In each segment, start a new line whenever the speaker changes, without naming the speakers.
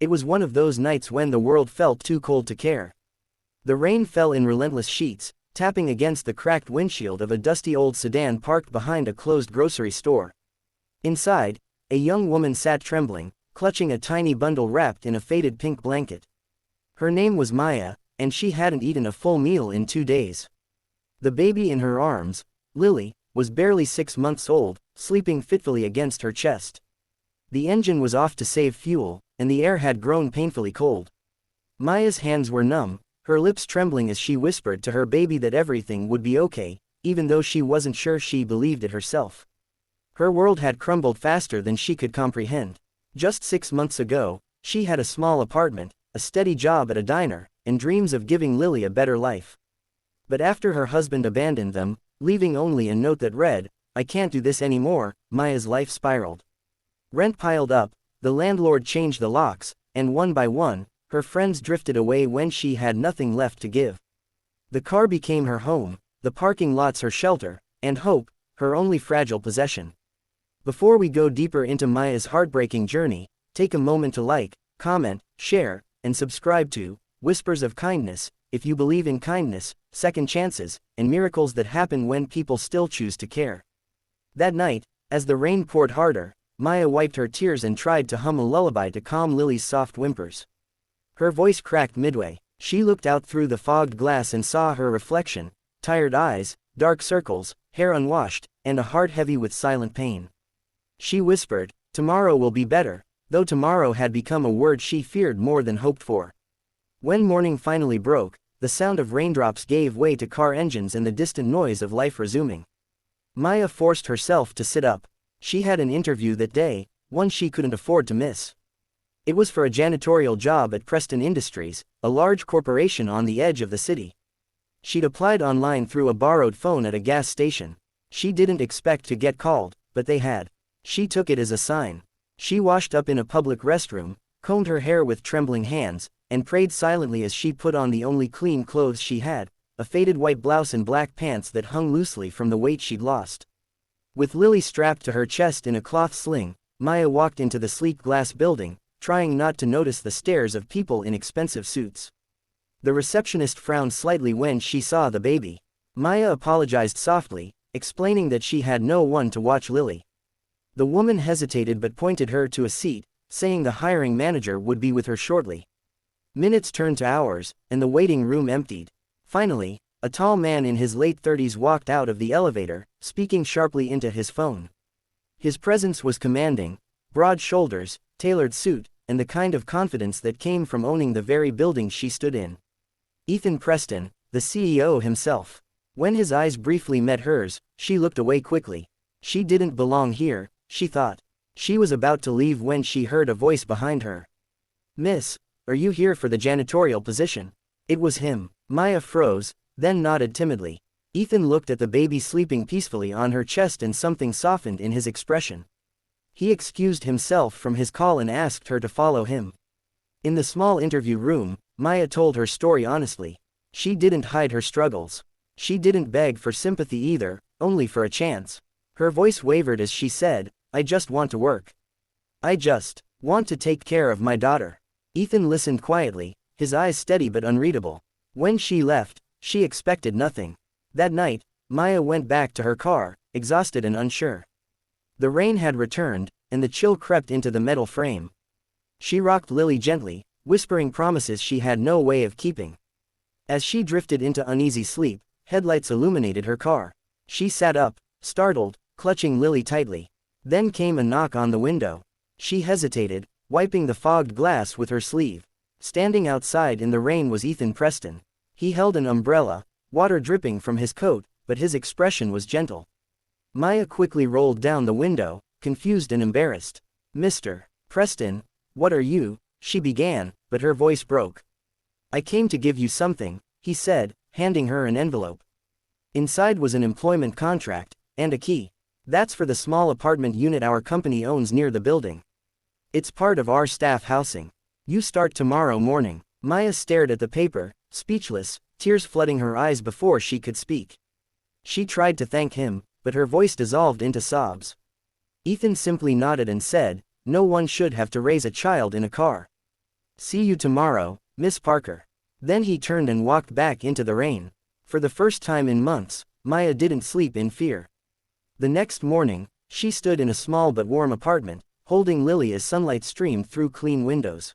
It was one of those nights when the world felt too cold to care. The rain fell in relentless sheets, tapping against the cracked windshield of a dusty old sedan parked behind a closed grocery store. Inside, a young woman sat trembling, clutching a tiny bundle wrapped in a faded pink blanket. Her name was Maya, and she hadn't eaten a full meal in 2 days. The baby in her arms, Lily, was barely 6 months old, sleeping fitfully against her chest. The engine was off to save fuel, and the air had grown painfully cold. Maya's hands were numb, her lips trembling as she whispered to her baby that everything would be okay, even though she wasn't sure she believed it herself. Her world had crumbled faster than she could comprehend. Just 6 months ago, she had a small apartment, a steady job at a diner, and dreams of giving Lily a better life. But after her husband abandoned them, leaving only a note that read, "I can't do this anymore," Maya's life spiraled. Rent piled up, the landlord changed the locks, and one by one, her friends drifted away when she had nothing left to give. The car became her home, the parking lots her shelter, and hope, her only fragile possession. Before we go deeper into Maya's heartbreaking journey, take a moment to like, comment, share, and subscribe to Whispers of Kindness, if you believe in kindness, second chances, and miracles that happen when people still choose to care. That night, as the rain poured harder, Maya wiped her tears and tried to hum a lullaby to calm Lily's soft whimpers. Her voice cracked midway. She looked out through the fogged glass and saw her reflection, tired eyes, dark circles, hair unwashed, and a heart heavy with silent pain. She whispered, "Tomorrow will be better," though tomorrow had become a word she feared more than hoped for. When morning finally broke, the sound of raindrops gave way to car engines and the distant noise of life resuming. Maya forced herself to sit up. She had an interview that day, one she couldn't afford to miss. It was for a janitorial job at Preston Industries, a large corporation on the edge of the city. She'd applied online through a borrowed phone at a gas station. She didn't expect to get called, but they had. She took it as a sign. She washed up in a public restroom, combed her hair with trembling hands, and prayed silently as she put on the only clean clothes she had, a faded white blouse and black pants that hung loosely from the weight she'd lost. With Lily strapped to her chest in a cloth sling, Maya walked into the sleek glass building, trying not to notice the stares of people in expensive suits. The receptionist frowned slightly when she saw the baby. Maya apologized softly, explaining that she had no one to watch Lily. The woman hesitated but pointed her to a seat, saying the hiring manager would be with her shortly. Minutes turned to hours, and the waiting room emptied. Finally, a tall man in his late 30s walked out of the elevator, speaking sharply into his phone. His presence was commanding, broad shoulders, tailored suit, and the kind of confidence that came from owning the very building she stood in. Ethan Preston, the CEO himself. When his eyes briefly met hers, she looked away quickly. She didn't belong here, she thought. She was about to leave when she heard a voice behind her. "Miss, are you here for the janitorial position?" It was him. Maya froze, then nodded timidly. Ethan looked at the baby sleeping peacefully on her chest and something softened in his expression. He excused himself from his call and asked her to follow him. In the small interview room, Maya told her story honestly. She didn't hide her struggles. She didn't beg for sympathy either, only for a chance. Her voice wavered as she said, "I just want to work. I just want to take care of my daughter." Ethan listened quietly, his eyes steady but unreadable. When she left, she expected nothing. That night, Maya went back to her car, exhausted and unsure. The rain had returned, and the chill crept into the metal frame. She rocked Lily gently, whispering promises she had no way of keeping. As she drifted into uneasy sleep, headlights illuminated her car. She sat up, startled, clutching Lily tightly. Then came a knock on the window. She hesitated, wiping the fogged glass with her sleeve. Standing outside in the rain was Ethan Preston. He held an umbrella, water dripping from his coat, but his expression was gentle. Maya quickly rolled down the window, confused and embarrassed. "Mr. Preston, what are you?" she began, but her voice broke. "I came to give you something," he said, handing her an envelope. Inside was an employment contract, and a key. "That's for the small apartment unit our company owns near the building. It's part of our staff housing. You start tomorrow morning." Maya stared at the paper, speechless, tears flooding her eyes before she could speak. She tried to thank him, but her voice dissolved into sobs. Ethan simply nodded and said, "No one should have to raise a child in a car. See you tomorrow, Miss Parker. Then he turned and walked back into the rain. For the first time in months, Maya didn't sleep in fear. The next morning, she stood in a small but warm apartment, holding Lily as sunlight streamed through clean windows.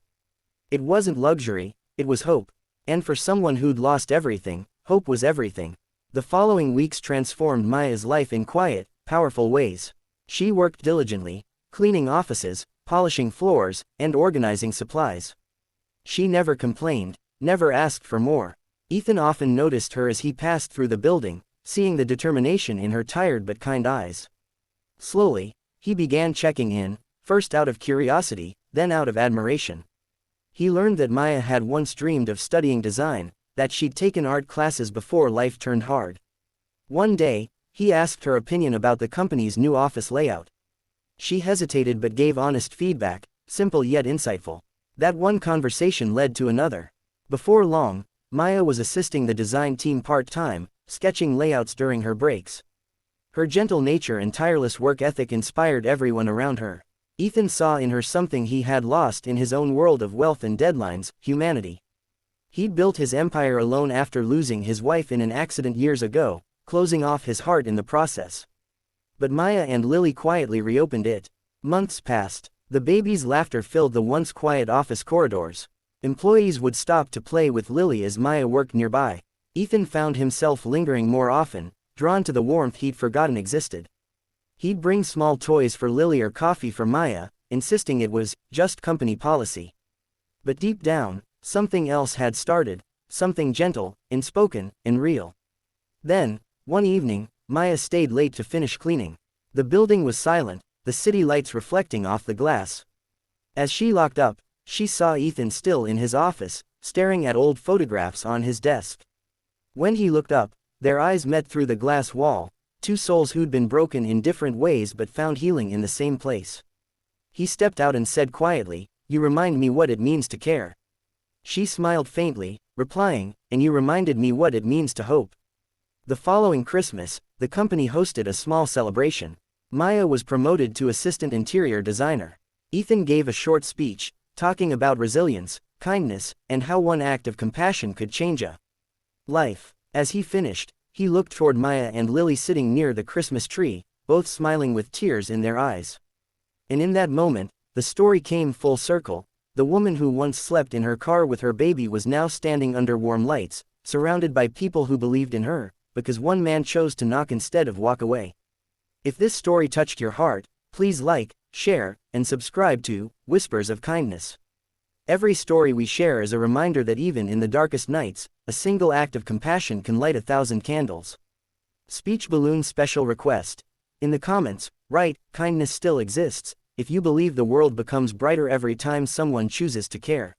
It wasn't luxury, it was hope. And for someone who'd lost everything, hope was everything. The following weeks transformed Maya's life in quiet, powerful ways. She worked diligently, cleaning offices, polishing floors, and organizing supplies. She never complained, never asked for more. Ethan often noticed her as he passed through the building, seeing the determination in her tired but kind eyes. Slowly, he began checking in, first out of curiosity, then out of admiration. He learned that Maya had once dreamed of studying design, that she'd taken art classes before life turned hard. One day, he asked her opinion about the company's new office layout. She hesitated but gave honest feedback, simple yet insightful. That one conversation led to another. Before long, Maya was assisting the design team part-time, sketching layouts during her breaks. Her gentle nature and tireless work ethic inspired everyone around her. Ethan saw in her something he had lost in his own world of wealth and deadlines: humanity. He'd built his empire alone after losing his wife in an accident years ago, closing off his heart in the process. But Maya and Lily quietly reopened it. Months passed. The baby's laughter filled the once quiet office corridors. Employees would stop to play with Lily as Maya worked nearby. Ethan found himself lingering more often, drawn to the warmth he'd forgotten existed. He'd bring small toys for Lily or coffee for Maya, insisting it was just company policy. But deep down, something else had started, something gentle, unspoken, and real. Then, one evening, Maya stayed late to finish cleaning. The building was silent, the city lights reflecting off the glass. As she locked up, she saw Ethan still in his office, staring at old photographs on his desk. When he looked up, their eyes met through the glass wall, two souls who'd been broken in different ways but found healing in the same place. He stepped out and said quietly, "You remind me what it means to care." She smiled faintly, replying, "And you reminded me what it means to hope." The following Christmas, the company hosted a small celebration. Maya was promoted to assistant interior designer. Ethan gave a short speech, talking about resilience, kindness, and how one act of compassion could change a life. As he finished, he looked toward Maya and Lily sitting near the Christmas tree, both smiling with tears in their eyes. And in that moment, the story came full circle. The woman who once slept in her car with her baby was now standing under warm lights, surrounded by people who believed in her, because one man chose to knock instead of walk away. If this story touched your heart, please like, share, and subscribe to Whispers of Kindness. Every story we share is a reminder that even in the darkest nights, a single act of compassion can light 1,000 candles. Speech balloon special request. In the comments, write, "Kindness still exists, if you believe the world becomes brighter every time someone chooses to care."